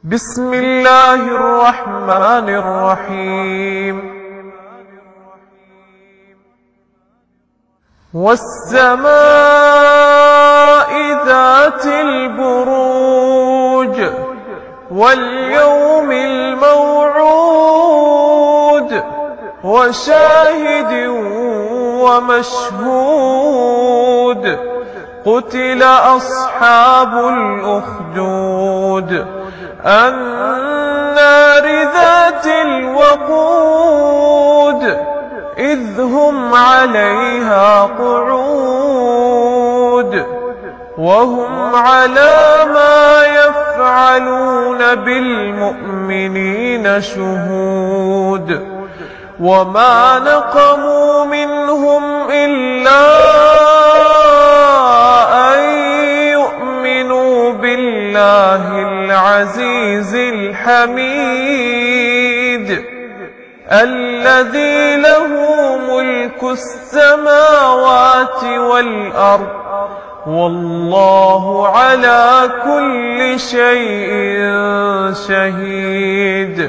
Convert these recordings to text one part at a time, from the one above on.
بسم الله الرحمن الرحيم والسماء ذات البروج واليوم الموعود وشاهد ومشهود قتل أصحاب الأخدود النار ذات الوقود إذ هم عليها قعود وهم على ما يفعلون بالمؤمنين شهود وما نقموا منهم إلا أن يؤمنوا بالله العزيز الحميد الذي له ملك السماوات والأرض والله على كل شيء شهيد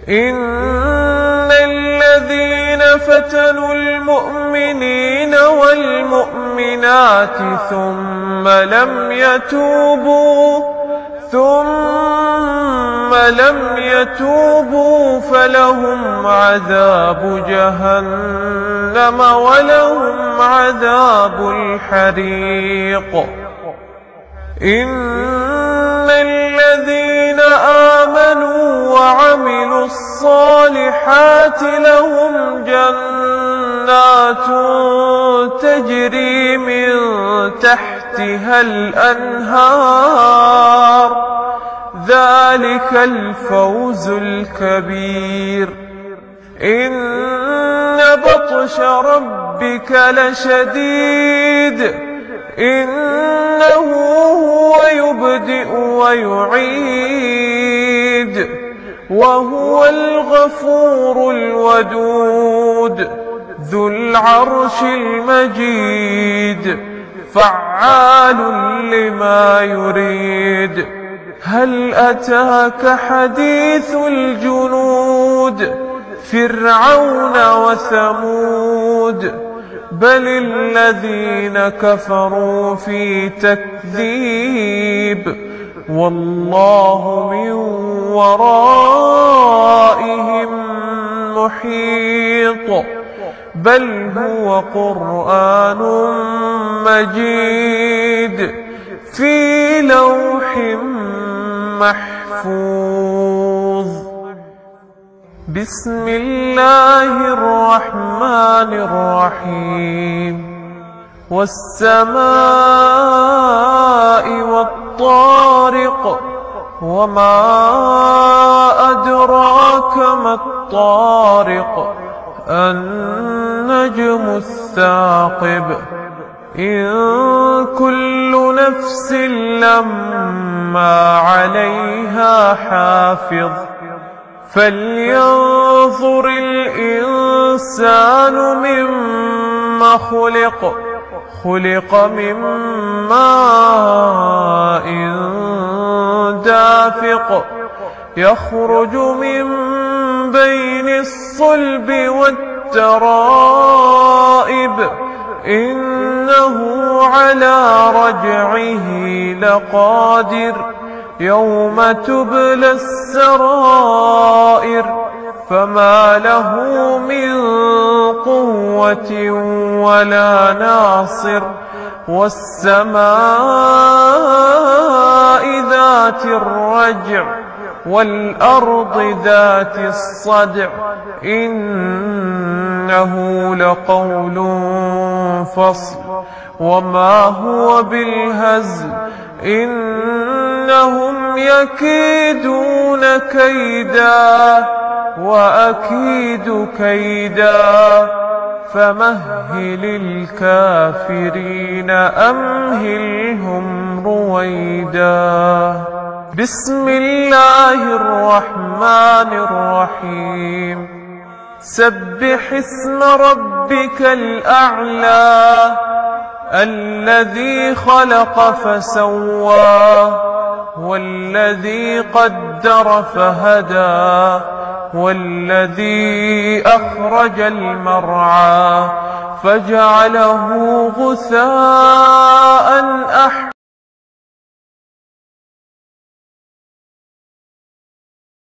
إن الذين فتنوا المؤمنين والمؤمنات ثم لم يتوبوا فلهم عذاب جهنم ولهم عذاب الحريق إن الذين آمنوا وعملوا الصالحات لهم جنات تجري من تحتها الأنهار ذلك الفوز الكبير إن بطش ربك لشديد إنه هو يبدئ ويعيد وهو الغفور الودود ذو العرش المجيد فعال لما يريد هل أتاك حديث الجنود فرعون وثمود بل الذين كفروا في تكذيب والله من ورائهم محيط بل هو قرآن مجيد في لوح محفوظ بسم الله الرحمن الرحيم والسماء والطارق وما أدراك ما الطارق النجم الثاقب إن كل نفس لما عليها حافظ فلينظر الإنسان مما خلق من ماء دافق يخرج من بين الصلب والترائب إنه على رجعه لقادر يوم تبلى السرائر فما له من قوة ولا ناصر والسماء ذات الرجع والأرض ذات الصدع إنه لقول فصل وما هو بالهزل إنهم يكيدون كيدا وأكيد كيدا فمهل الكافرين أمهلهم رويدا بسم الله الرحمن الرحيم سبح اسم ربك الأعلى الذي خلق فسوى والذي قدر فهدى والذي أخرج المرعى فجعله غثاء أحوى